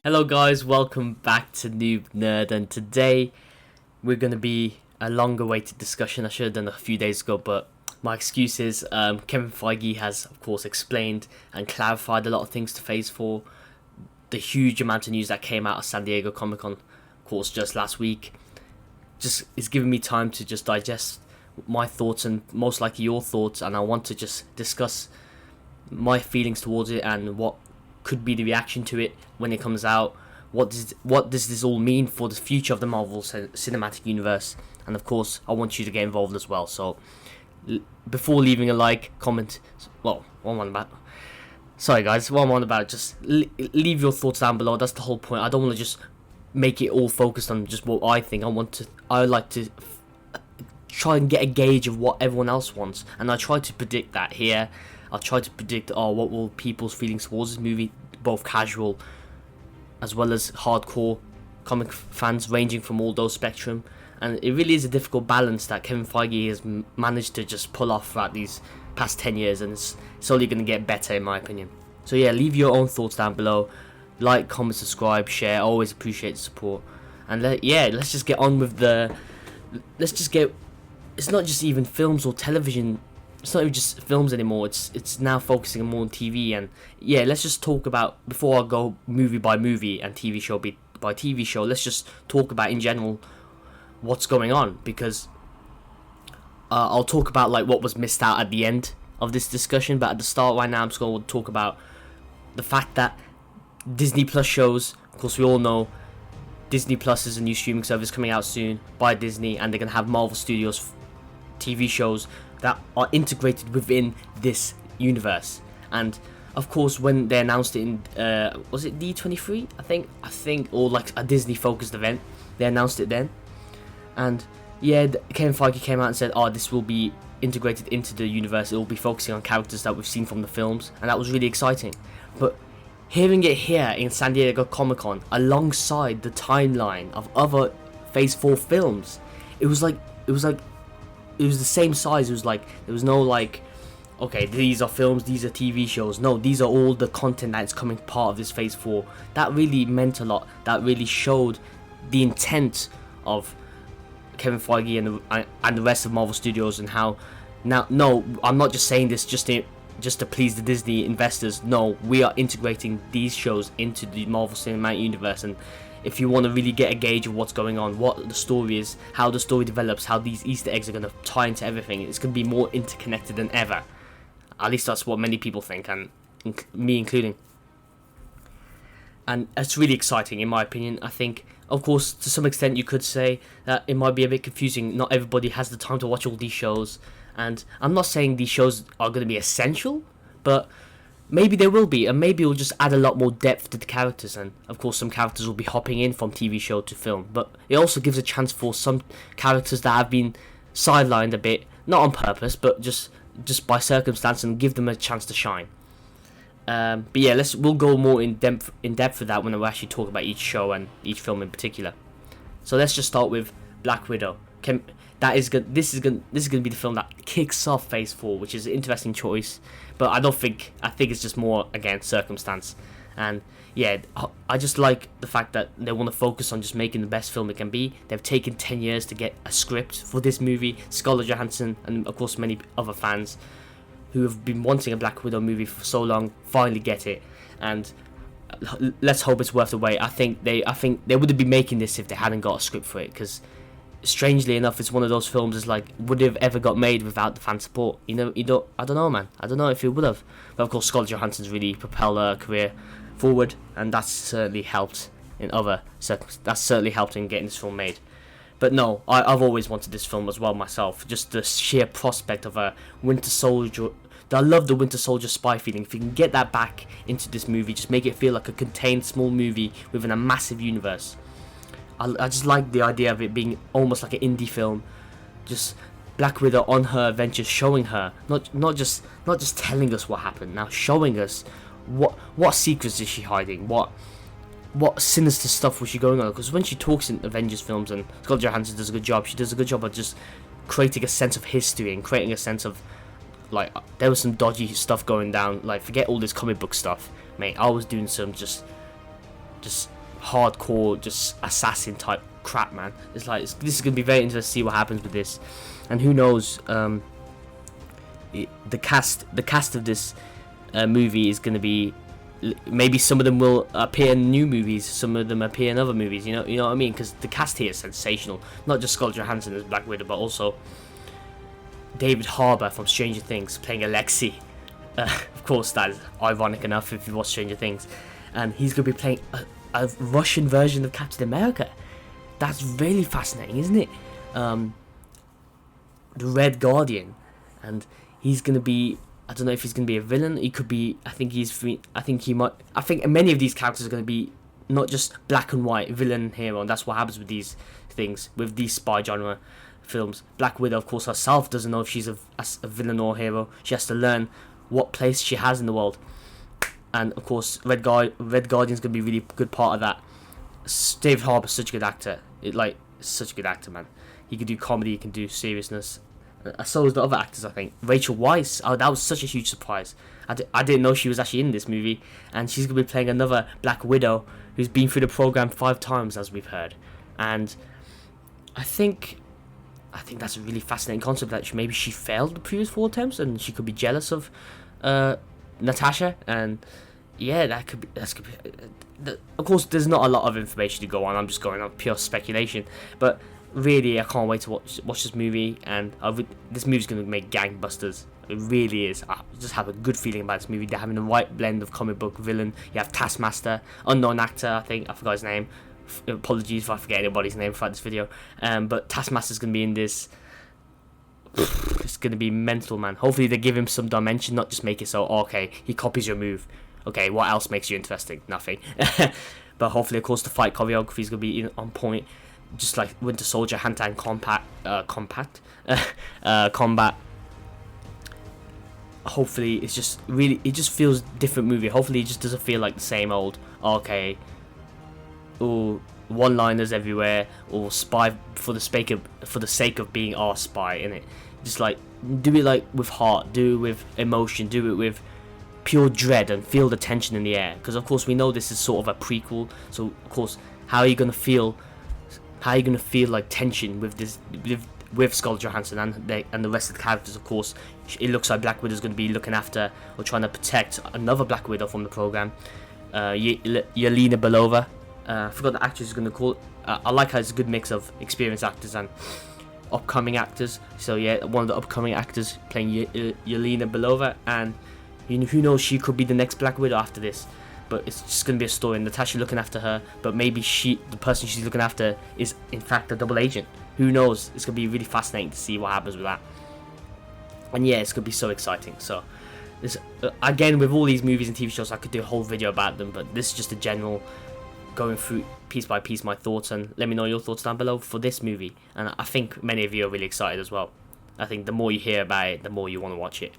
Hello guys, welcome back to Noob Nerd, and today we're going to be a longer awaited discussion. I should have done it a few days ago, but my excuse is Kevin Feige has of course explained and clarified a lot of things to Phase 4. The huge amount of news that came out of San Diego Comic-Con, of course, just last week, just is giving me time to just digest my thoughts and most likely your thoughts, and I want to just discuss my feelings towards it and what could be the reaction to it when it comes out. What does this all mean for the future of the Marvel Cinematic Universe? And of course, I want you to get involved as well. So before leaving a like, comment, well, what am I on about? Sorry guys, what I'm on about, just leave your thoughts down below. That's the whole point. I don't want to just make it all focused on just what I think. I like to try and get a gauge of what everyone else wants, and I try to predict that here. I'll try to predict what will people's feelings towards this movie, both casual as well as hardcore comic fans, ranging from all those spectrum. And it really is a difficult balance that Kevin Feige has managed to just pull off throughout these past 10 years, and it's only going to get better in my opinion. So yeah, leave your own thoughts down below. Like, comment, subscribe, share. I always appreciate the support. And let's just get on with it's not just even films or television. It's not even just films anymore. It's now focusing more on TV. And yeah, let's just talk about, before I go movie by movie and TV show by TV show, let's just talk about in general what's going on, because I'll talk about like what was missed out at the end of this discussion, but at the start right now I'm just going to talk about the fact that Disney Plus shows, of course we all know Disney Plus is a new streaming service coming out soon by Disney, and they're going to have Marvel Studios TV shows that are integrated within this universe. And of course, when they announced it in was it D23? I think, or like a Disney focused event, they announced it then. And yeah, Kevin Feige came out and said, this will be integrated into the universe. It will be focusing on characters that we've seen from the films, and that was really exciting. But hearing it here in San Diego Comic-Con alongside the timeline of other Phase 4 films, it was the same size. It was like there was no like, okay, these are films, these are TV shows. No, these are all the content that's coming part of this Phase 4. That really meant a lot. That really showed the intent of Kevin Feige and the rest of Marvel Studios, and how now, no, I'm not just saying this just to please the Disney investors. No, we are integrating these shows into the Marvel Cinematic Universe. And if you want to really get a gauge of what's going on, what the story is, how the story develops, how these Easter eggs are going to tie into everything, it's going to be more interconnected than ever. At least that's what many people think, and me including. And it's really exciting in my opinion. I think, of course, to some extent you could say that it might be a bit confusing. Not everybody has the time to watch all these shows, and I'm not saying these shows are going to be essential, but maybe they will be, and maybe it will just add a lot more depth to the characters. And of course some characters will be hopping in from TV show to film, but it also gives a chance for some characters that have been sidelined a bit, not on purpose, but just by circumstance, and give them a chance to shine. But yeah, we'll go more in depth with that when we actually talk about each show and each film in particular. So let's just start with Black Widow. This is going to be the film that kicks off Phase 4, which is an interesting choice, but I think it's just more, again, circumstance. And yeah, I just like the fact that they want to focus on just making the best film it can be. They've taken 10 years to get a script for this movie. Scarlett Johansson and of course many other fans who have been wanting a Black Widow movie for so long finally get it, and let's hope it's worth the wait. I think they would have been making this if they hadn't got a script for it, because strangely enough, it's one of those films that's like, would it have ever got made without the fan support? I don't know, man. I don't know if it would have. But of course, Scarlett Johansson's really propelled her career forward, and that's certainly helped in getting this film made. But no, I've always wanted this film as well myself. Just the sheer prospect of a Winter Soldier. I love the Winter Soldier spy feeling. If you can get that back into this movie, just make it feel like a contained small movie within a massive universe. I just like the idea of it being almost like an indie film, just Black Widow on her adventures, showing her not just telling us what happened, now showing us what secrets is she hiding, what sinister stuff was she going on. Because when she talks in Avengers films, and Scarlett Johansson does a good job, she does a good job of just creating a sense of history and creating a sense of like, there was some dodgy stuff going down. Like, forget all this comic book stuff, mate. I was doing some just hardcore, just assassin type crap, man. It's like this is gonna be very interesting to see what happens with this, and who knows. The cast of this movie is gonna be, maybe some of them will appear in new movies, some of them appear in other movies. You know what I mean? Because the cast here is sensational. Not just Scarlett Johansson as Black Widow, but also David Harbour from Stranger Things playing Alexei. Of course, that is ironic enough if you watch Stranger Things, and he's gonna be playing a Russian version of Captain America. That's really fascinating, isn't it? The Red Guardian, and he's gonna be. I don't know if he's gonna be a villain. He could be. I think many of these characters are gonna be not just black and white villain hero, and that's what happens with these things, with these spy genre films. Black Widow, of course, herself doesn't know if she's a villain or hero. She has to learn what place she has in the world, and of course, Red Guardian's gonna be a really good part of that. David Harbour's such a good actor. Such a good actor, man. He can do comedy, he can do seriousness. So is the other actors, I think. Rachel Weisz, that was such a huge surprise. I didn't know she was actually in this movie, and she's going to be playing another Black Widow who's been through the program 5 times, as we've heard. And I think that's a really fascinating concept, that maybe she failed the previous 4 attempts, and she could be jealous of Natasha, and yeah, that could be. Of course, there's not a lot of information to go on. I'm just going on pure speculation, but really, I can't wait to watch this movie, and this movie's going to make gangbusters. It really is. I just have a good feeling about this movie. They're having the right blend of comic book villain. You have Taskmaster, unknown actor, I forgot his name. Apologies if I forget anybody's name throughout this video. But Taskmaster's going to be in this. It's going to be mental, man. Hopefully they give him some dimension, not just make it so, okay, he copies your move. Okay, what else makes you interesting? Nothing. But hopefully, of course, the fight choreography is going to be on point. Just like Winter Soldier, hand-to-hand combat. Hopefully, it just feels different movie. Hopefully, it just doesn't feel like the same old. Okay, or one-liners everywhere, or spy for the sake of being our spy in it. Just like do it like with heart, do it with emotion, do it with pure dread, and feel the tension in the air. Because of course we know this is sort of a prequel. So of course, how are you gonna feel? How are you going to feel like tension with this, with Scarlett Johansson and the rest of the characters? Of course, it looks like Black Widow's going to be looking after or trying to protect another Black Widow from the program, Yelena Belova. I forgot the actress is going to call it. I like how it's a good mix of experienced actors and upcoming actors. So yeah, one of the upcoming actors playing Yelena Belova, and who knows, she could be the next Black Widow after this. But it's just going to be a story, and Natasha looking after her, but maybe the person she's looking after is in fact a double agent. Who knows? It's going to be really fascinating to see what happens with that. And yeah, it's going to be so exciting. So this, again, with all these movies and TV shows, I could do a whole video about them, but this is just a general going through piece by piece my thoughts, and let me know your thoughts down below for this movie. And I think many of you are really excited as well. I think the more you hear about it, the more you want to watch it.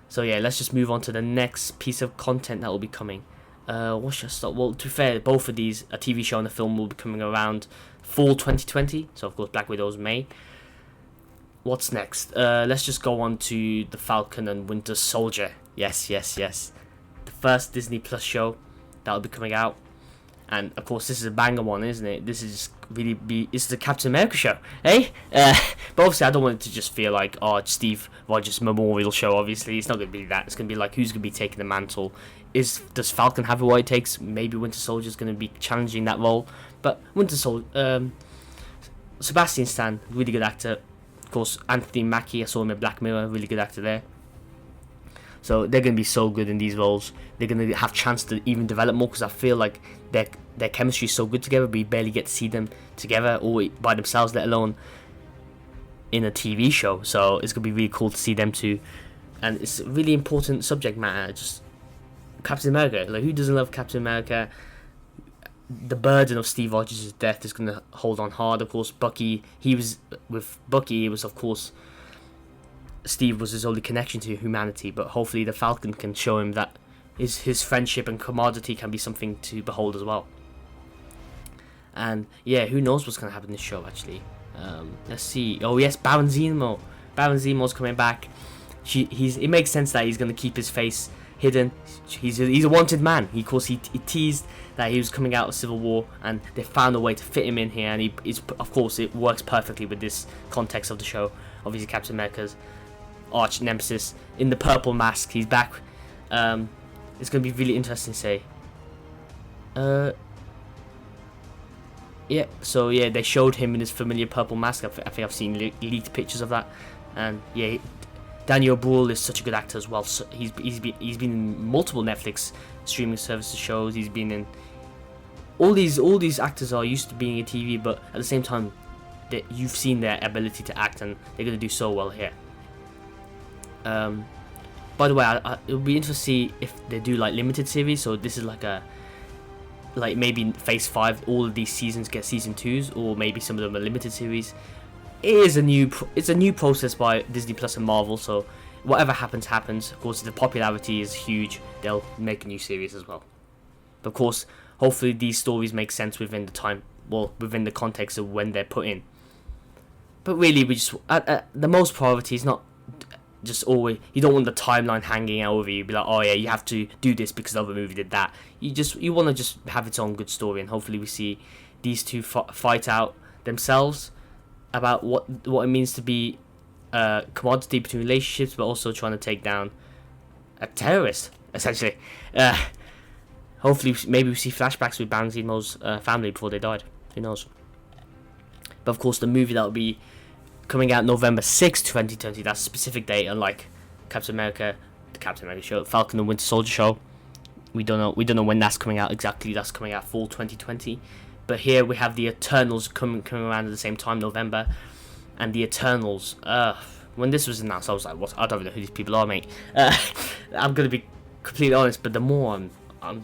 So yeah, let's just move on to the next piece of content that will be coming. What should I start? Well, to be fair, both of these, a TV show and a film, will be coming around fall 2020. So, of course, Black Widow's May. What's next? Let's just go on to The Falcon and Winter Soldier. Yes. The first Disney Plus show that will be coming out. And, of course, this is a banger one, isn't it? This is this is the Captain America show, eh? But obviously, I don't want it to just feel like, Steve Rogers Memorial Show, obviously. It's not going to be that. It's going to be like, who's going to be taking the mantle? Does Falcon have what it takes? Maybe Winter Soldier is going to be challenging that role. But Winter Soldier, Sebastian Stan, really good actor. Of course, Anthony Mackie, I saw him in Black Mirror, really good actor there. So they're going to be so good in these roles. They're going to have chance to even develop more, because I feel like their chemistry is so good together. We barely get to see them together or by themselves, let alone in a TV show. So it's going to be really cool to see them too. And it's a really important subject matter. Just Captain America. Like, who doesn't love Captain America? The burden of Steve Rogers' death is going to hold on hard. Of course, of course, Steve was his only connection to humanity, but hopefully the Falcon can show him that his friendship and camaraderie can be something to behold as well. And yeah, who knows what's going to happen in this show, actually. Let's see. Oh yes, Baron Zemo. Baron Zemo's coming back. It makes sense that he's going to keep his face hidden. He's a wanted man. He, of course, he teased that he was coming out of Civil War, and they found a way to fit him in here, and he's, of course, it works perfectly with this context of the show. Obviously, Captain America's arch nemesis in the purple mask. He's back. It's going to be really interesting to say. Yeah, so yeah, they showed him in his familiar purple mask. I think I've seen leaked pictures of that, and yeah, Daniel Bruhl is such a good actor as well. So he's been in multiple Netflix streaming services shows. He's been in all these actors are used to being in TV, but at the same time, you've seen their ability to act, and they're gonna do so well here. By the way, it'll be interesting to see if they do like limited series. So this is like maybe Phase 5, all of these seasons get season 2s, or maybe some of them are limited series. It's a new process by Disney Plus and Marvel, so whatever happens. Of course, if the popularity is huge, they'll make a new series as well. But of course, hopefully these stories make sense within the context of when they're put in. But really, we just the most priority is not just always, you don't want the timeline hanging over you, be like, oh yeah, you have to do this because the other movie did that. You want to just have its own good story, and hopefully we see these two fight out themselves about what it means to be a commodity between relationships, but also trying to take down a terrorist, essentially. Hopefully maybe we see flashbacks with Ban Zimo's family before they died, who knows. But of course, the movie that will be coming out November 6th, 2020. That's a specific date, unlike the Captain America show, Falcon and Winter Soldier show. We don't know when that's coming out exactly. That's coming out fall 2020. But here we have the Eternals coming around at the same time, November, and the Eternals. When this was announced, I was like, "What? I don't even know who these people are, mate." I'm gonna be completely honest, but the more I'm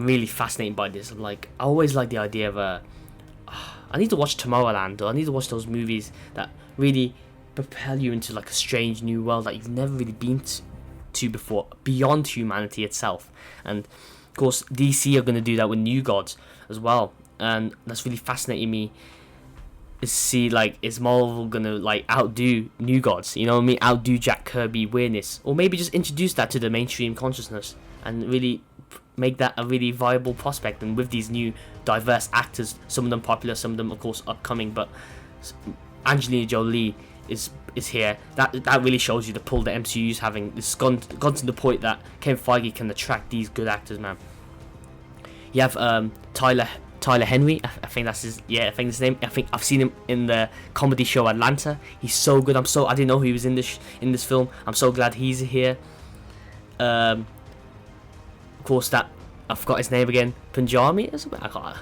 really fascinated by this. I always like the idea of I need to watch Tomorrowland, or I need to watch those movies that really propel you into like a strange new world that you've never really been to before, beyond humanity itself. And of course, DC are going to do that with New Gods as well, and that's really fascinating me. Is see is Marvel going to outdo New Gods? You know what I mean? Outdo Jack Kirby weirdness, or maybe just introduce that to the mainstream consciousness and really make that a really viable prospect. And with these new diverse actors, some of them popular, some of them of course upcoming, but Angelina Jolie is here. That really shows you the pull the MCU's having. It's gone to the point that Kevin Feige can attract these good actors, man. You have Tyler Henry, I think that's his. Yeah, I think his name. I think I've seen him in the comedy show Atlanta. He's so good. I didn't know he was in this film. I'm so glad he's here. Of course, that I forgot his name again. Punjabi or something. I can't.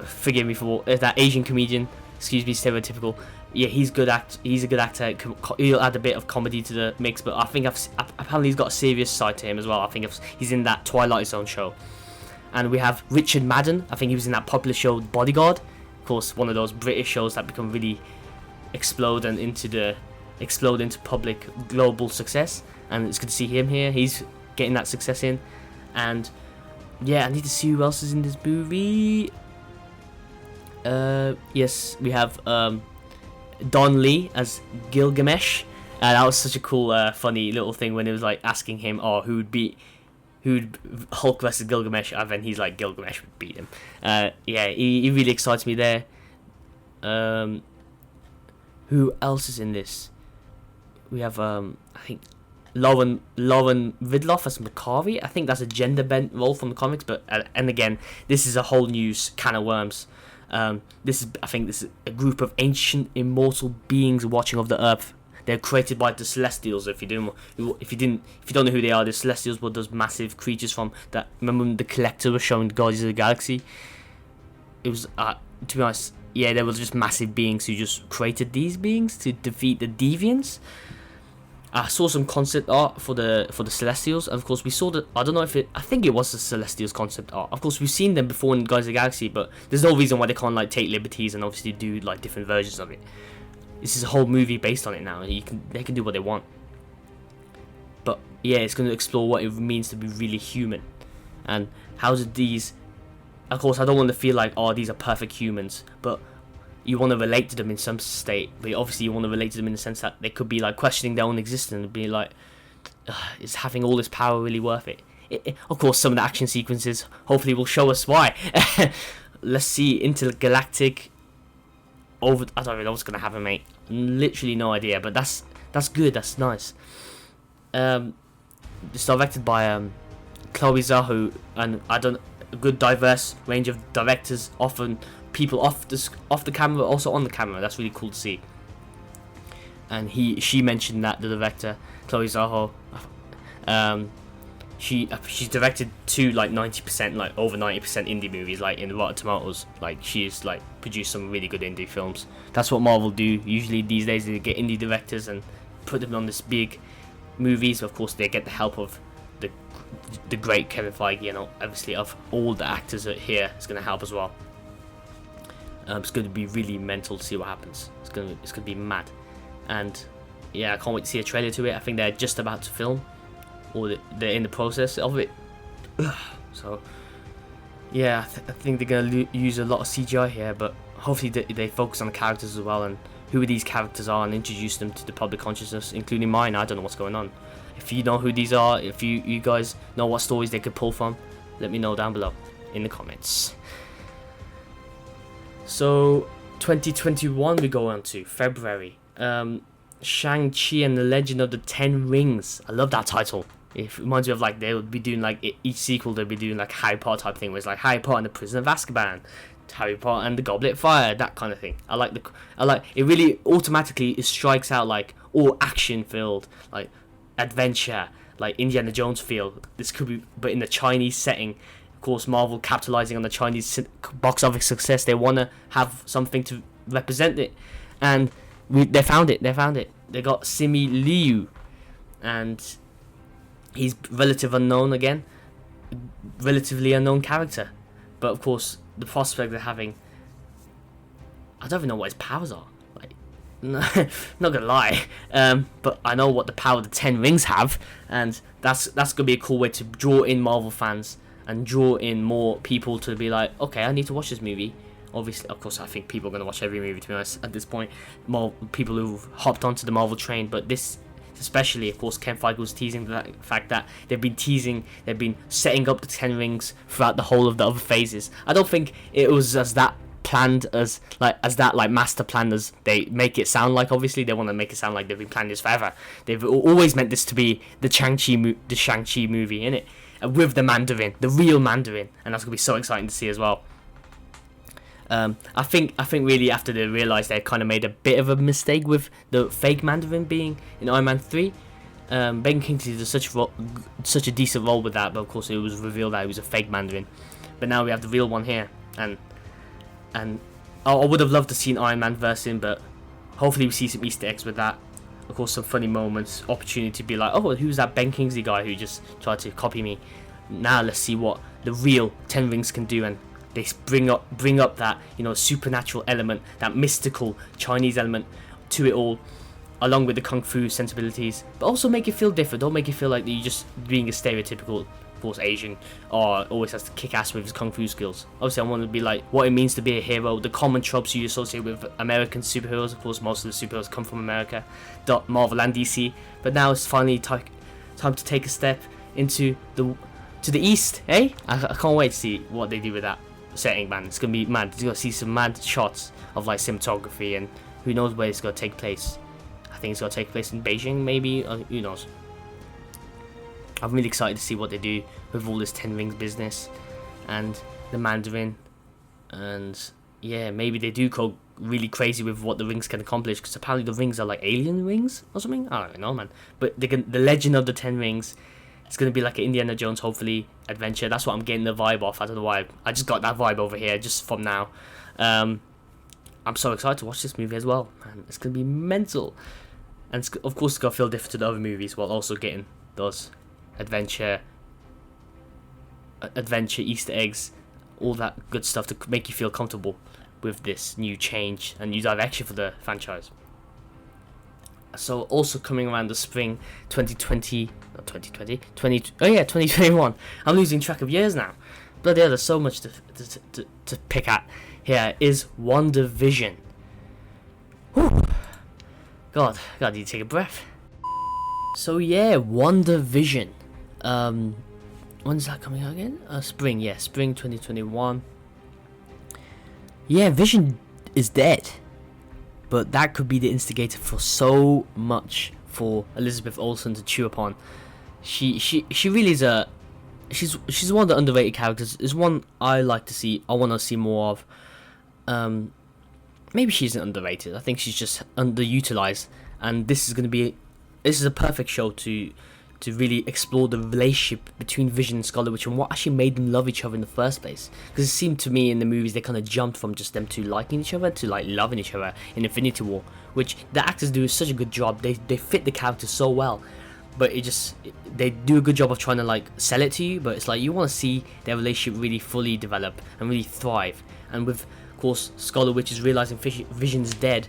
Forgive me for that Asian comedian. Excuse me, stereotypical. Yeah, he's good. He's a good actor. He'll add a bit of comedy to the mix, but I think apparently he's got a serious side to him as well. I think he's in that Twilight Zone show. And we have Richard Madden. I think he was in that popular show Bodyguard. Of course, one of those British shows that become really explode into public global success. And it's good to see him here. He's getting that success in. And yeah, I need to see who else is in this movie. Yes, we have Don Lee as Gilgamesh. That was such a cool, funny little thing when it was asking him, who'd Hulk versus Gilgamesh, and then he's like, Gilgamesh would beat him. Yeah, he really excites me there. Who else is in this? We have I think Lauren Vidloff as Macari. I think that's a gender bent role from the comics, but and again, this is a whole new can of worms. This is a group of ancient immortal beings watching over the earth. They're created by the Celestials. If you don't know who they are, the Celestials were those massive creatures from that. Remember when the Collector was showing Guardians of the Galaxy? It was to be honest, yeah, there was just massive beings who just created these beings to defeat the Deviants. I saw some concept art for the Celestials, and of course we saw I think it was the Celestials concept art. Of course we've seen them before in Guardians of the Galaxy, but there's no reason why they can't take liberties and obviously do different versions of it. This is a whole movie based on it now. They can do what they want. But yeah, it's going to explore what it means to be really human, and how did these. Of course, I don't want to feel like these are perfect humans, but you want to relate to them in some state. But obviously, you want to relate to them in the sense that they could be questioning their own existence and be is having all this power really worth it? Of course, some of the action sequences hopefully will show us why. Let's see, intergalactic over. I don't even know what's gonna happen, mate. Literally no idea, but that's good. That's nice. It's directed by Chloe Zhao, and I don't a good diverse range of directors, often people off the camera, also on the camera. That's really cool to see. And she mentioned that the director Chloe Zhao, she's directed two like 90%, like over 90% indie movies, like in Rotten Tomatoes. Like she's like produced some really good indie films. That's what Marvel do usually these days. They get indie directors and put them on this big movies. Of course, they get the help of the great Kevin Feige, you know, obviously of all the actors here. It's gonna help as well. It's going to be really mental to see what happens. It's gonna be mad, and yeah, I can't wait to see a trailer to it. I think they're just about to film, or they're in the process of it. So yeah, I think they're gonna use a lot of CGI here, but hopefully they focus on the characters as well and who these characters are and introduce them to the public consciousness, including mine. I don't know what's going on. If you know who these are, if you guys know what stories they could pull from, let me know down below in the comments. So 2021 we go on to February. Shang-Chi and the Legend of the Ten Rings. I love that title. It reminds me of like they would be doing like each sequel they'd be doing like Harry Potter type thing, where it's like Harry Potter and the Prison of Azkaban, Harry Potter and the Goblet of Fire, that kind of thing. I like it. Really automatically it strikes out like all action filled, like adventure, like Indiana Jones feel. This could be, but in the Chinese setting. Of course, Marvel capitalizing on the Chinese box office success, they want to have something to represent it, and they found it. They got Simi Liu, and he's relatively unknown character, but of course the prospect of having, I don't even know what his powers are. Like, not gonna lie, but I know what the power of the Ten Rings have, and that's gonna be a cool way to draw in Marvel fans and draw in more people to be like, okay, I need to watch this movie. Obviously, of course, I think people are going to watch every movie, to be honest, at this point. More people who've hopped onto the Marvel train, but this, especially, of course, Ken Feige was teasing the fact that they've been setting up the Ten Rings throughout the whole of the other phases. I don't think it was as that planned as master planned as they make it sound like. Obviously, they want to make it sound like they've been planning this forever. They've always meant this to be the Shang-Chi movie, innit? With the Mandarin, the real Mandarin, and that's gonna be so exciting to see as well. I think really after they realised they kind of made a bit of a mistake with the fake Mandarin being in Iron Man 3. Ben Kingsley did such a decent role with that, but of course it was revealed that he was a fake Mandarin. But now we have the real one here, and I would have loved to see an Iron Man verse in, but hopefully we see some Easter eggs with that. Of course, some funny moments, opportunity to be like, oh, who's that Ben Kingsley guy who just tried to copy me? Now let's see what the real Ten Rings can do, and they bring up that, you know, supernatural element, that mystical Chinese element to it all, along with the kung fu sensibilities, but also make it feel different. Don't make it feel like you're just being a stereotypical, of course, Asian, or always has to kick ass with his kung fu skills. Obviously, I want to be like what it means to be a hero, the common tropes you associate with American superheroes. Of course, most of the superheroes come from America, Marvel and DC. But now it's finally time to take a step into the east, eh? I can't wait to see what they do with that setting, man. It's gonna be mad. You're gonna see some mad shots of like cinematography, and who knows where it's gonna take place. I think it's gonna take place in Beijing, maybe. Who knows? I'm really excited to see what they do with all this Ten Rings business and the Mandarin, and yeah, maybe they do go really crazy with what the rings can accomplish, because apparently the rings are like alien rings or something. I don't know, man. But the Legend of the Ten Rings, it's gonna be like an Indiana Jones, hopefully, adventure. That's what I'm getting the vibe off. I don't know why. I just got that vibe over here just from now. I'm so excited to watch this movie as well, man. It's gonna be mental, and of course it's gonna feel different to the other movies while also getting those adventure Easter eggs, all that good stuff to make you feel comfortable with this new change and new direction for the franchise. So also coming around the spring 2021. I'm losing track of years now. Bloody hell, there's so much to pick at. Here is WandaVision. Whew. God, you take a breath. So yeah, WandaVision. When's that coming out again? Spring, yeah, spring 2021. Yeah, Vision is dead, but that could be the instigator for so much for Elizabeth Olsen to chew upon. She really is she's one of the underrated characters. Is one I like to see. I want to see more of. Maybe she isn't underrated. I think she's just underutilized, and this is a perfect show to really explore the relationship between Vision and Scarlet Witch and what actually made them love each other in the first place. Because it seemed to me in the movies they kind of jumped from just them two liking each other to like loving each other in Infinity War, which the actors do such a good job. They fit the characters so well, but they do a good job of trying to like sell it to you. But it's like you want to see their relationship really fully develop and really thrive. And with, of course, Scarlet Witch is realizing Vision's dead.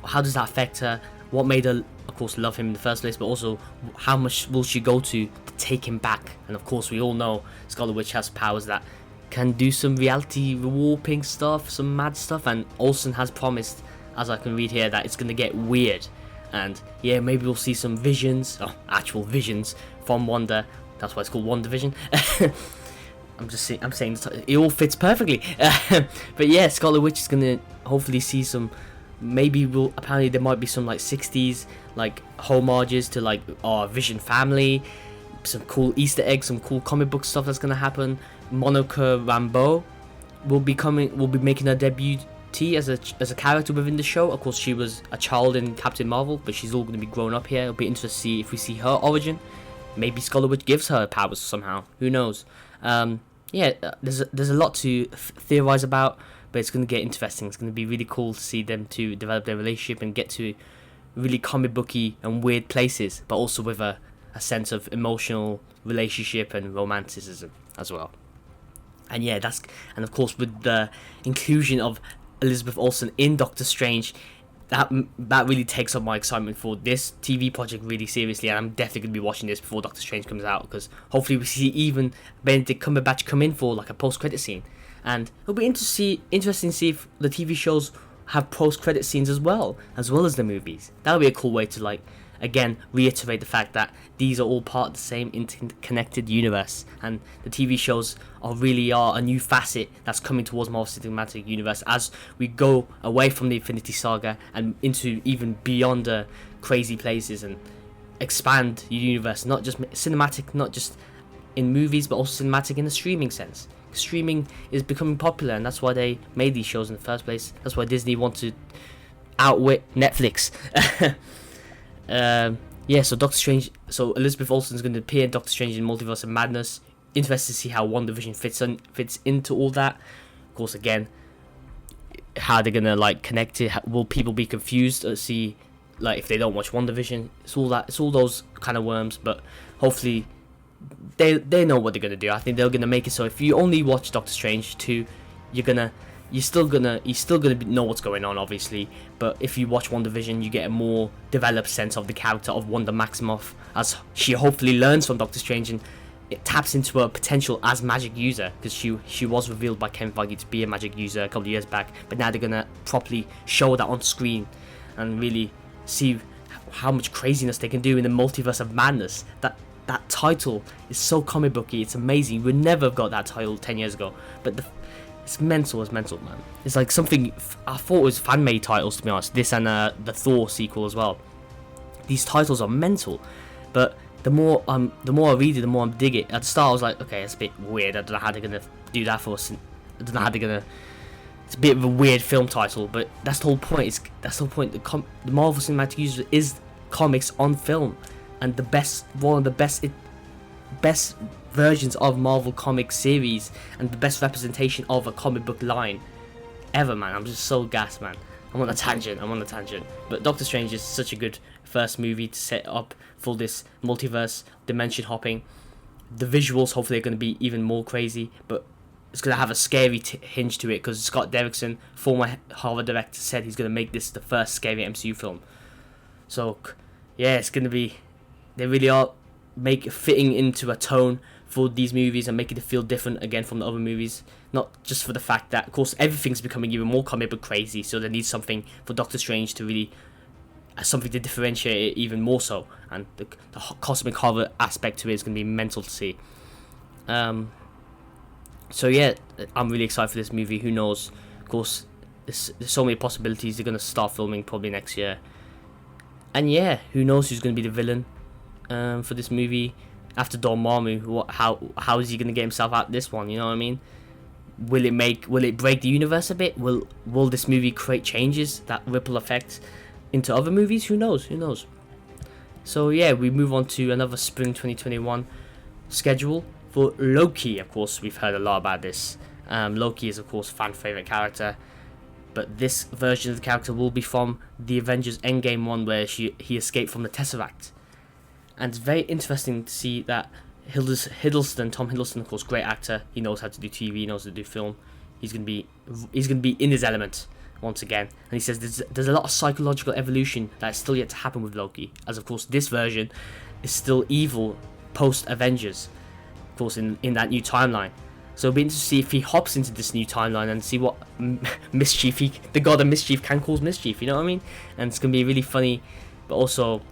How does that affect her? What made her, of course, love him in the first place? But also, how much will she go to take him back? And of course, we all know Scarlet Witch has powers that can do some reality warping stuff, some mad stuff. And Olsen has promised, as I can read here, that it's going to get weird. And yeah, maybe we'll see some visions, actual visions from Wanda. That's why it's called WandaVision. I'm saying it all fits perfectly. But yeah, Scarlet Witch is gonna hopefully see some. Apparently there might be some like 60s like homages to like our Vision family, some cool Easter eggs, some cool comic book stuff that's gonna happen. Monica Rambeau will be making her debut as a character within the show. Of course, she was a child in Captain Marvel, but she's all gonna be grown up here. It'll be interesting to see if we see her origin. Maybe Scarlet Witch gives her powers somehow. Who knows? There's a lot to theorize about, but it's going to get interesting. It's going to be really cool to see them to develop their relationship and get to really comic booky and weird places, but also with a sense of emotional relationship and romanticism as well. And yeah, and of course with the inclusion of Elizabeth Olsen in Doctor Strange, that really takes up my excitement for this TV project really seriously, and I'm definitely going to be watching this before Doctor Strange comes out, because hopefully we see even Benedict Cumberbatch come in for like a post-credit scene, and it'll be interesting to see if the TV shows have post-credit scenes as well as the movies. That'll be a cool way to like again reiterate the fact that these are all part of the same interconnected universe, and the TV shows really are a new facet that's coming towards Marvel Cinematic Universe as we go away from the Infinity Saga and into even beyond the crazy places and expand the universe, not just cinematic, not just in movies, but also cinematic in the streaming sense. Streaming is becoming popular, and that's why they made these shows in the first place. That's why Disney want to outwit Netflix. So Doctor Strange. So Elizabeth Olsen is going to appear in Doctor Strange in Multiverse of Madness. Interested to see how WandaVision fits into all that. Of course, again, how they're gonna like connect it. Will people be confused or see like if they don't watch WandaVision? It's all those kind of worms. But hopefully, they know what they're gonna do. I think they're gonna make it so if you only watch Doctor Strange 2, you're still gonna know what's going on, obviously. But if you watch WandaVision, you get a more developed sense of the character of Wanda Maximoff as she hopefully learns from Doctor Strange and it taps into her potential as magic user, because she was revealed by Kevin Feige to be a magic user a couple of years back. But now they're gonna properly show that on screen and really see how much craziness they can do in the Multiverse of Madness. That title is so comic booky. It's amazing. We would never have got that title 10 years ago. But it's mental, man. It's like something I thought was fan-made titles, to be honest. This and the Thor sequel as well. These titles are mental, but the more I read it, the more I dig it. At the start, I was like, okay, it's a bit weird. I don't know how they're gonna do that for us. I don't know how they're gonna. It's a bit of a weird film title, but that's the whole point. That's the whole point. The Marvel Cinematic Universe is comics on film, and one of the best versions of Marvel comic series and the best representation of a comic book line ever, man. I'm just so gassed, man. I'm on a tangent. But Doctor Strange is such a good first movie to set up for this multiverse dimension hopping. The visuals hopefully are going to be even more crazy, but it's going to have a scary hinge to it, because Scott Derrickson, former Harvard director, said he's going to make this the first scary MCU film. So yeah, it's going to be, they really are fitting into a tone for these movies and making it feel different again from the other movies. Not just for the fact that, of course, everything's becoming even more comic book crazy, so they need something for Doctor Strange to really something to differentiate it even more so, and the cosmic horror aspect to it is going to be mental to see. So yeah, I'm really excited for this movie. Who knows? Of course, there's so many possibilities. They're going to start filming probably next year. And yeah, who knows who's going to be the villain for this movie after Dormammu? How is he going to get himself out of this one? You know what I mean? Will it break the universe a bit? Will this movie create changes that ripple effect into other movies? Who knows? So yeah, we move on to another spring 2021 schedule for Loki. Of course, we've heard a lot about this. Loki is of course fan favorite character, but this version of the character will be from the Avengers Endgame one, where he escaped from the Tesseract. And it's very interesting to see that Tom Hiddleston, of course, great actor. He knows how to do TV, he knows how to do film. He's gonna be in his element once again. And he says there's a lot of psychological evolution that's still yet to happen with Loki, as of course this version is still evil post Avengers, of course, in that new timeline. So it'll be interesting to see if he hops into this new timeline and see what mischief the god of mischief can cause mischief, you know what I mean? And it's going to be really funny, but also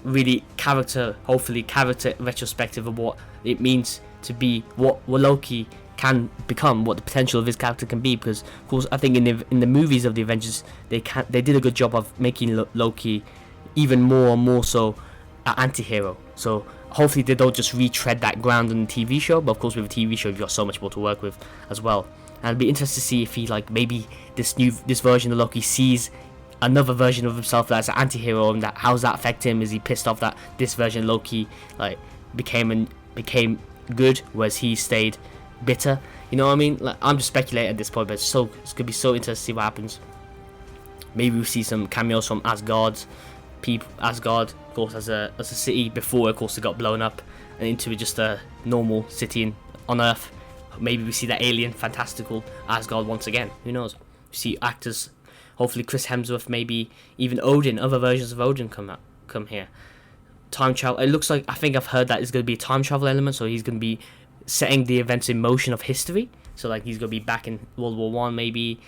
really hopefully character retrospective of what it means to be what Loki can become, what the potential of his character can be. Because of course I think in the movies of the Avengers they did a good job of making Loki even more and more so an anti-hero. So hopefully they don't just retread that ground in the TV show, but of course with a TV show you've got so much more to work with as well. And it'll be interesting to see if he, like, maybe this version of Loki sees another version of himself that's an anti-hero, and how does that affect him? Is he pissed off that this version of Loki like became good, whereas he stayed bitter? You know what I mean? Like, I'm just speculating at this point, but it's gonna be so interesting to see what happens. Maybe we see some cameos from Asgard, of course, as a city before, of course, it got blown up and into just a normal city on Earth. Maybe we see that alien, fantastical Asgard once again. Who knows? We see actors, hopefully Chris Hemsworth, maybe even Odin, other versions of Odin come here. Time travel. It looks like, I think I've heard that there's going to be a time travel element, so he's going to be setting the events in motion of history. So like he's going to be back in World War One, maybe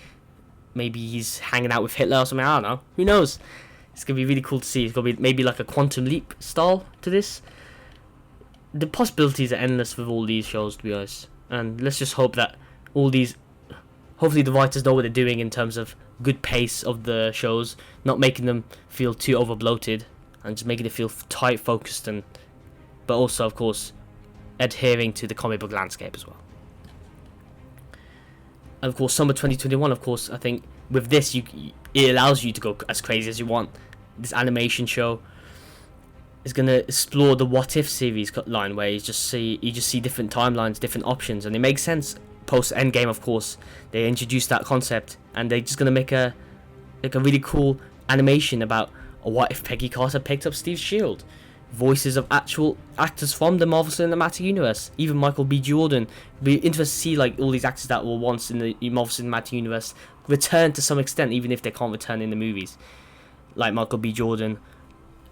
he's hanging out with Hitler or something. I don't know. Who knows? It's going to be really cool to see. It's going to be maybe like a quantum leap style to this. The possibilities are endless with all these shows, to be honest. And let's just hope that hopefully the writers know what they're doing in terms of good pace of the shows, not making them feel too over bloated, and just making it feel tight, focused, but also, of course, adhering to the comic book landscape as well. And of course, summer 2021, of course, I think with this, it allows you to go as crazy as you want. This animation show is going to explore the What If series line, where you just see different timelines, different options, and it makes sense. Post Endgame, of course, they introduced that concept, and they're just going to make a really cool animation about what if Peggy Carter picked up Steve's shield. Voices of actual actors from the Marvel Cinematic Universe, even Michael B. Jordan. It'll be interesting to see like all these actors that were once in the Marvel Cinematic Universe return to some extent, even if they can't return in the movies. Like Michael B. Jordan,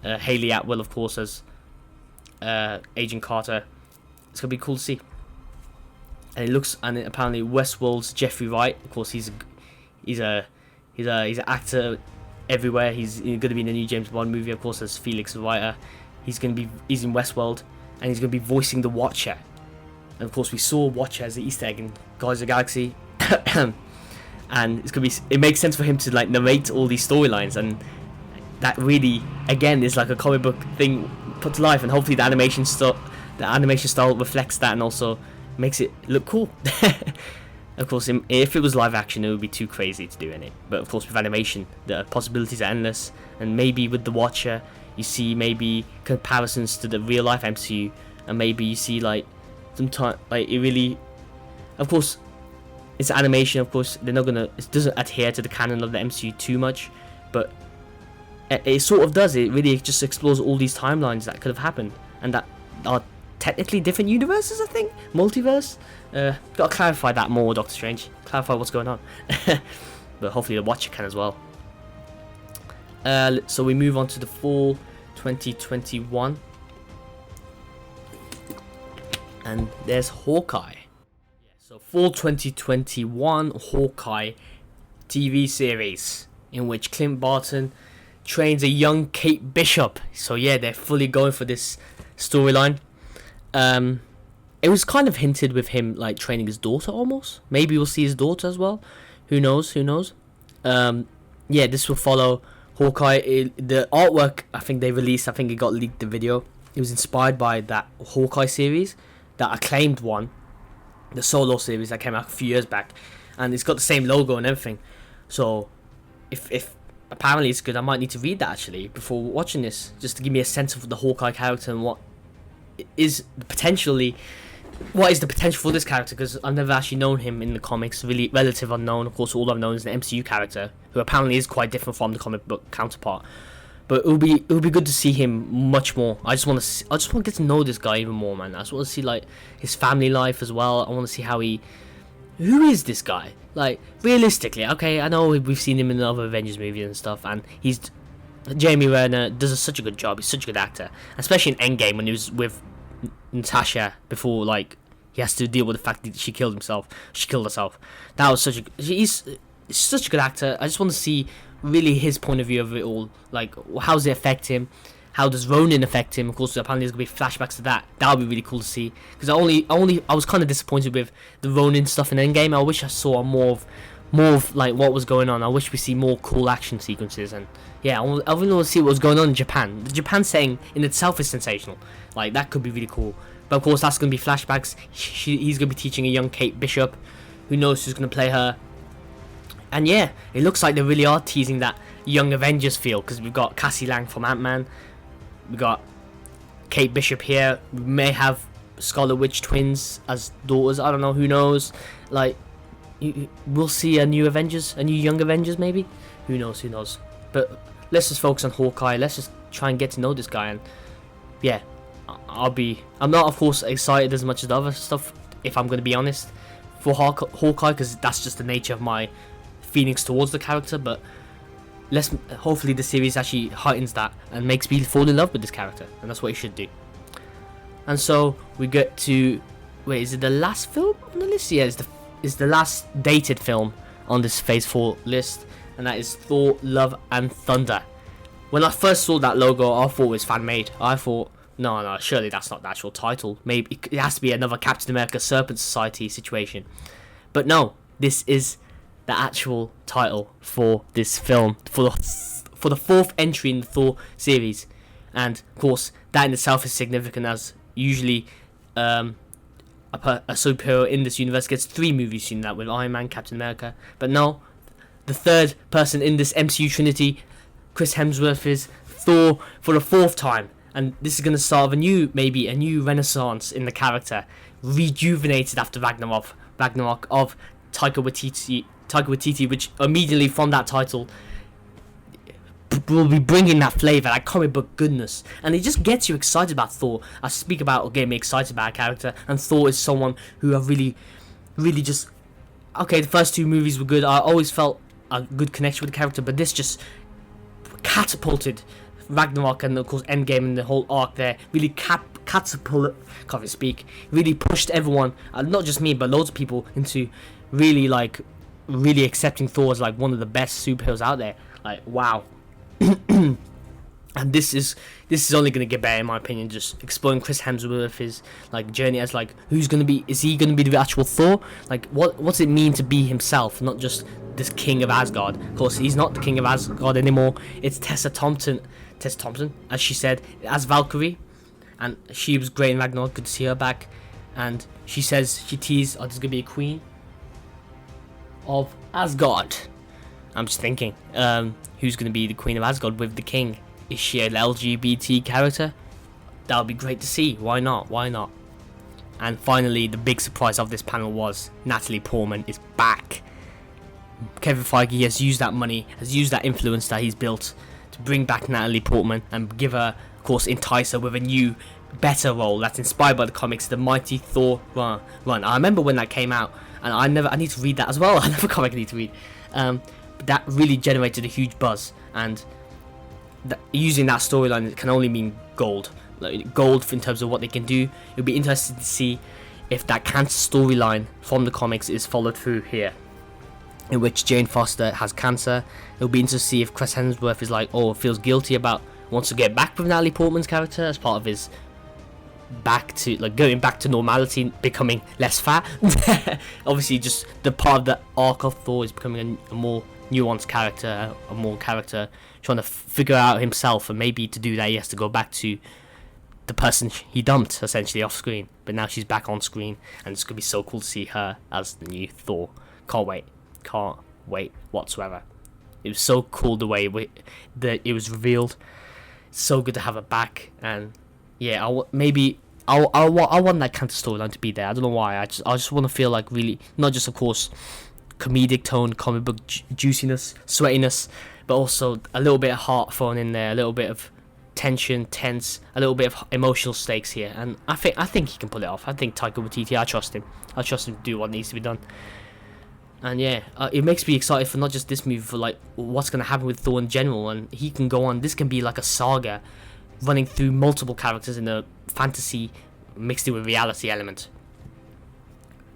Hayley Atwell, of course, as Agent Carter. It's gonna be cool to see. And apparently Westworld's Jeffrey Wright, of course, he's an actor everywhere. He's going to be in the new James Bond movie, of course, as Felix Leiter. He's in Westworld, and he's going to be voicing the Watcher. And of course, we saw Watcher as the Easter egg in Guardians of the Galaxy, and it makes sense for him to like narrate all these storylines, and that really, again, is like a comic book thing put to life. And hopefully, the animation style reflects that, and also makes it look cool. Of course, if it was live action, it would be too crazy to do in it. But of course, with animation, the possibilities are endless. And maybe with the Watcher, you see maybe comparisons to the real life MCU, and maybe you see like sometimes like it really. Of course, it's animation. Of course, it doesn't adhere to the canon of the MCU too much, but it sort of does. It really just explores all these timelines that could have happened, and that are technically different universes, I think. Multiverse. Gotta clarify that more, Doctor Strange. Clarify what's going on. But hopefully the Watcher can as well. So we move on to the fall 2021. And there's Hawkeye. So fall 2021 Hawkeye TV series, in which Clint Barton trains a young Kate Bishop. So yeah, they're fully going for this storyline. It was kind of hinted with him like training his daughter almost. Maybe we'll see his daughter as well. Who knows? Who knows? Yeah, this will follow Hawkeye. The artwork I think they released, I think it got leaked, the video. It was inspired by that Hawkeye series, that acclaimed one, the solo series that came out a few years back, and it's got the same logo and everything. So if apparently it's good, I might need to read that actually before watching this, just to give me a sense of the Hawkeye character and what is the potential for this character, because I've never actually known him in the comics. Really relative unknown. Of course, all I've known is the MCU character, who apparently is quite different from the comic book counterpart. But it'll be good to see him much more. I just want to get to know this guy even more, man. I just want to see like his family life as well. I want to see who is this guy? Like realistically, okay, I know we've seen him in the other Avengers movies and stuff, and Jeremy Renner does such a good job. He's such a good actor, especially in Endgame when he was with Natasha before, like he has to deal with the fact that she killed herself. That was he's such a good actor. I just want to see really his point of view of it all. Like, how does it affect him? How does Ronin affect him? Of course, apparently there's gonna be flashbacks to that. That would be really cool to see, because I was kind of disappointed with the Ronin stuff in Endgame. I wish I saw more of like what was going on. I wish we see more cool action sequences, and yeah, I really want to see what was going on in Japan. The Japan setting in itself is sensational. Like, that could be really cool. But of course, that's gonna be flashbacks. He's gonna be teaching a young Kate Bishop. Who knows who's gonna play her? And yeah, it looks like they really are teasing that Young Avengers feel, because we've got Cassie Lang from Ant-Man, we got Kate Bishop here, we may have Scarlet Witch twins as daughters, I don't know, who knows. Like, we'll see a new Young Avengers maybe? Who knows. But let's just focus on Hawkeye, let's just try and get to know this guy, and yeah, I'm not of course excited as much as the other stuff, if I'm going to be honest, for Hawkeye, because that's just the nature of my feelings towards the character. But hopefully the series actually heightens that and makes me fall in love with this character, and that's what it should do. And so we get to, wait, is it the last film on the list? Yeah, it's the last dated film on this Phase 4 list, and that is Thor: Love and Thunder. When I first saw that logo, I thought it was fan made. I thought, no, surely that's not the actual title. Maybe it has to be another Captain America Serpent Society situation. But no, this is the actual title for this film, for the fourth entry in the Thor series. And of course, that in itself is significant, as usually a superhero in this universe gets 3 movies. Seen that with Iron Man, Captain America. But no, the third person in this MCU trinity, Chris Hemsworth, is Thor for the 4th time. And this is going to start a new renaissance in the character, rejuvenated after Ragnarok of Taika Waititi, which immediately from that title will be bringing that flavour, that comic book goodness, and it just gets you excited about Thor. I speak about getting me excited about a character, and Thor is someone who I really just, okay, the first 2 movies were good. I always felt a good connection with the character, but this just catapulted Ragnarok, and of course Endgame and the whole arc there really really pushed everyone, not just me but loads of people, into really accepting Thor as like one of the best superheroes out there. Like, wow. And this is only going to get better in my opinion, just exploring Chris Hemsworth's like journey as like, is he going to be the actual Thor? Like, what's it mean to be himself, not just this king of Asgard? Of course, he's not the king of Asgard anymore. It's Tessa Thompson, as she said, as Valkyrie, and she was great in Ragnarok. Good to see her back. And she teased, there's going to be a queen of Asgard. I'm just thinking, who's going to be the queen of Asgard with the king? Is she an LGBT character? That would be great to see. Why not? And finally, the big surprise of this panel was Natalie Portman is back. Kevin Feige has used that money, has used that influence that he's built to bring back Natalie Portman and give her, of course, entice her with a new, better role that's inspired by the comics, the Mighty Thor run. I remember when that came out, and I need to read that as well. Another comic I need to read. But that really generated a huge buzz, and using that storyline can only mean gold. Like, gold in terms of what they can do. It'll be interesting to see if that cancer storyline from the comics is followed through here. in which Jane Foster has cancer. It'll be interesting to see if Chris Hemsworth is like, or feels guilty about, wants to get back with Natalie Portman's character as part of his back to, like, going back to normality, becoming less fat. Obviously, just the part of the arc of Thor is becoming a more nuanced character, a more character trying to figure out himself, and maybe to do that he has to go back to the person he dumped essentially off screen. But now she's back on screen, and it's gonna be so cool to see her as the new Thor. Can't wait whatsoever. It was so cool the way that it was revealed. So good to have her back, and yeah, I want that kind of storyline to be there. I don't know why. I just want to feel like really, not just of course comedic tone, comic book juiciness, sweatiness, but also a little bit of heart thrown in there, a little bit of tension, tense, a little bit of emotional stakes here, and I think he can pull it off. I think Taika Waititi, I trust him to do what needs to be done. And yeah, it makes me excited for not just this movie, for like what's going to happen with Thor in general, and he can go on. This can be like a saga running through multiple characters in a fantasy mixed in with reality element.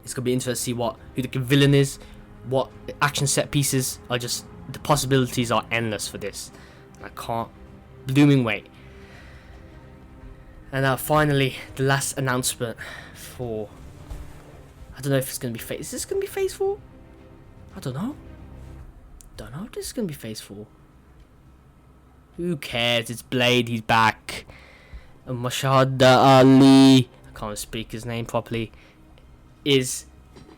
It's going to be interesting to see who the villain is, what action set pieces are. Just the possibilities are endless for this. I can't blooming wait. And now finally, the last announcement for, I don't know if it's going to be Is this going to be Phase 4? I don't know if this is going to be Phase 4. Who cares? It's Blade, he's back. And Mashhad Ali, I can't speak his name properly, is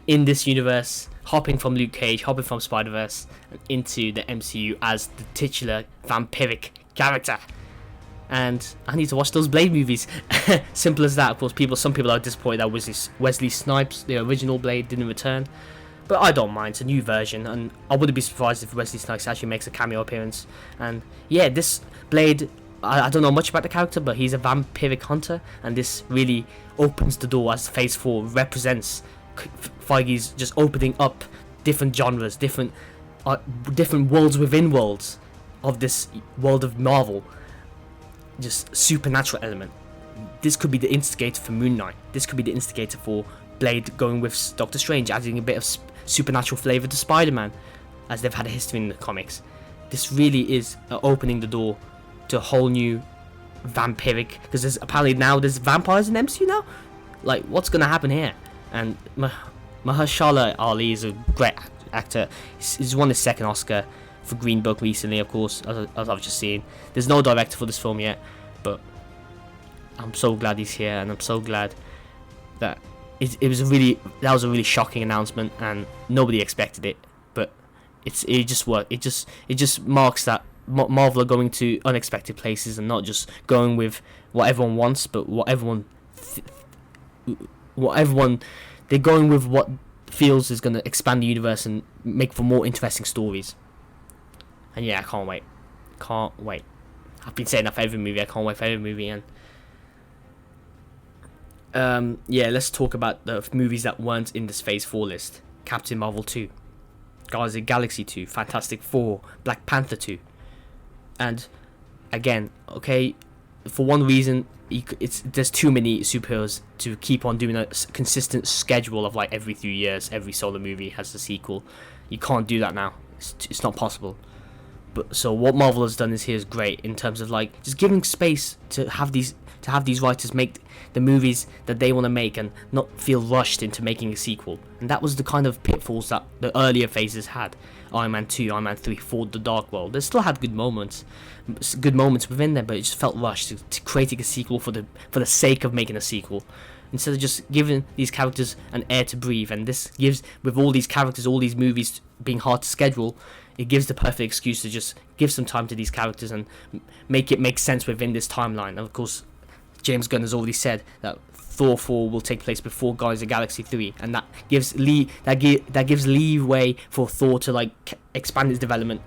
in this universe, hopping from Luke Cage, hopping from Spider-Verse into the MCU as the titular vampiric character. And I need to watch those Blade movies. Simple as that. Of course, some people are disappointed that Wesley Snipes, the original Blade, didn't return. But I don't mind. It's a new version, and I wouldn't be surprised if Wesley Snipes actually makes a cameo appearance. And yeah, this Blade, I don't know much about the character, but he's a vampiric hunter, and this really opens the door, as Phase 4 represents Feige's just opening up different genres, different worlds within worlds of this world of Marvel. Just supernatural element. This could be the instigator for Moon Knight. This could be the instigator for Blade going with Doctor Strange, adding a bit of supernatural flavor to Spider-Man, as they've had a history in the comics. This really is opening the door to a whole new vampiric, because there's vampires in the MCU now. Like, what's gonna happen here? And Mahershala Ali is a great actor. He's won his second Oscar for Green Book recently, of course, as I've just seen. There's no director for this film yet, but I'm so glad he's here, and I'm so glad that that was a really shocking announcement, and nobody expected it. But it just worked. It just marks that Marvel are going to unexpected places, and not just going with what everyone wants, but they're going with what feels is going to expand the universe and make for more interesting stories. And yeah, I can't wait. I've been saying that for every movie. I can't wait for every movie. And yeah, let's talk about the movies that weren't in this Phase 4 list. Captain Marvel 2, Guardians of the Galaxy 2, Fantastic Four, Black Panther 2. And again, okay, for one reason, there's too many superheroes to keep on doing a consistent schedule of like every 3 years, every solo movie has a sequel. You can't do that now. It's not possible. But so what Marvel has done is great in terms of like just giving space to have these writers make the movies that they want to make and not feel rushed into making a sequel. And that was the kind of pitfalls that the earlier phases had. Iron Man 2, Iron Man 3, Thor: The Dark World. They still had good moments within there, but it just felt rushed to creating a sequel for the sake of making a sequel, instead of just giving these characters an air to breathe. And this gives, with all these characters, all these movies being hard to schedule, it gives the perfect excuse to just give some time to these characters and make it make sense within this timeline. And of course, James Gunn has already said that Thor 4 will take place before Guardians of the Galaxy 3, and that gives leeway for Thor to like expand his development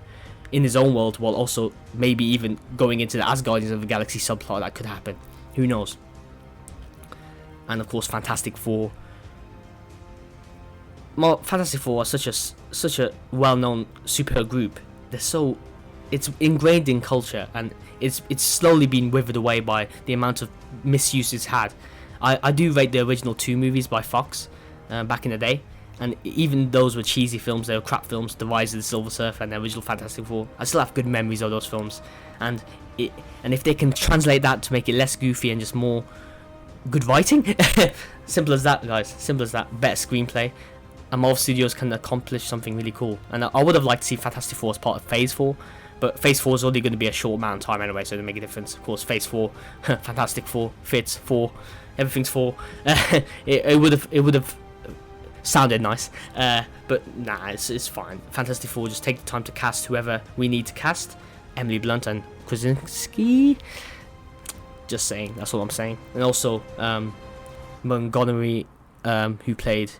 in his own world, while also maybe even going into the Guardians of the Galaxy subplot that could happen. Who knows? And of course, Fantastic Four. Fantastic Four are such a well-known superhero group. It's ingrained in culture, and it's slowly been withered away by the amount of misuse it's had. I do rate the original 2 movies by Fox back in the day, And even those were cheesy films, they were crap films, The Rise of the Silver Surfer and the original Fantastic Four. I still have good memories of those films. And if they can translate that to make it less goofy and just more good writing, simple as that, guys. Simple as that. Better screenplay, and Marvel Studios can accomplish something really cool. And I would have liked to see Fantastic Four as part of Phase 4, but Phase 4 is only going to be a short amount of time anyway, so it doesn't make a difference. Of course, Phase 4, Fantastic Four, fits 4, everything's 4. It would have sounded nice, but nah, it's fine. Fantastic Four, just take the time to cast whoever we need to cast. Emily Blunt and Krasinski. Just saying, that's all I'm saying. And also Montgomery, who played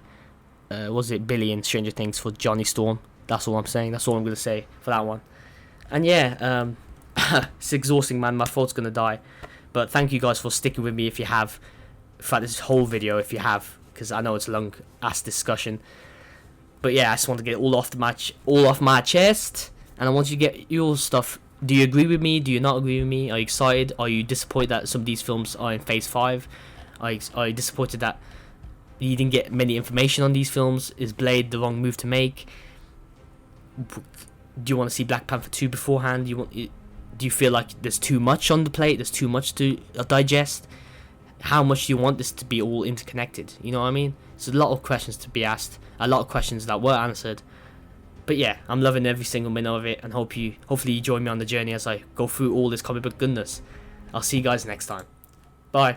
was it Billy in Stranger Things, for Johnny Storm. That's all I'm saying. That's all I'm gonna say for that one. And yeah, it's exhausting, man. My throat's gonna die. But thank you guys for sticking with me if you have, throughout this whole video, if you have, because I know it's a long ass discussion. But yeah, I just want to get it all off my chest, and I want you to get your stuff. Do you agree with me? Do you not agree with me? Are you excited? Are you disappointed that some of these films are in Phase 5? Are you disappointed that you didn't get many information on these films? Is Blade the wrong move to make? Do you want to see Black Panther 2 beforehand? Do you feel like there's too much on the plate? There's too much to digest? How much do you want this to be all interconnected? You know what I mean? There's a lot of questions to be asked, a lot of questions that were answered. But yeah, I'm loving every single minute of it, and hopefully you join me on the journey as I go through all this comic book goodness. I'll see you guys next time. Bye.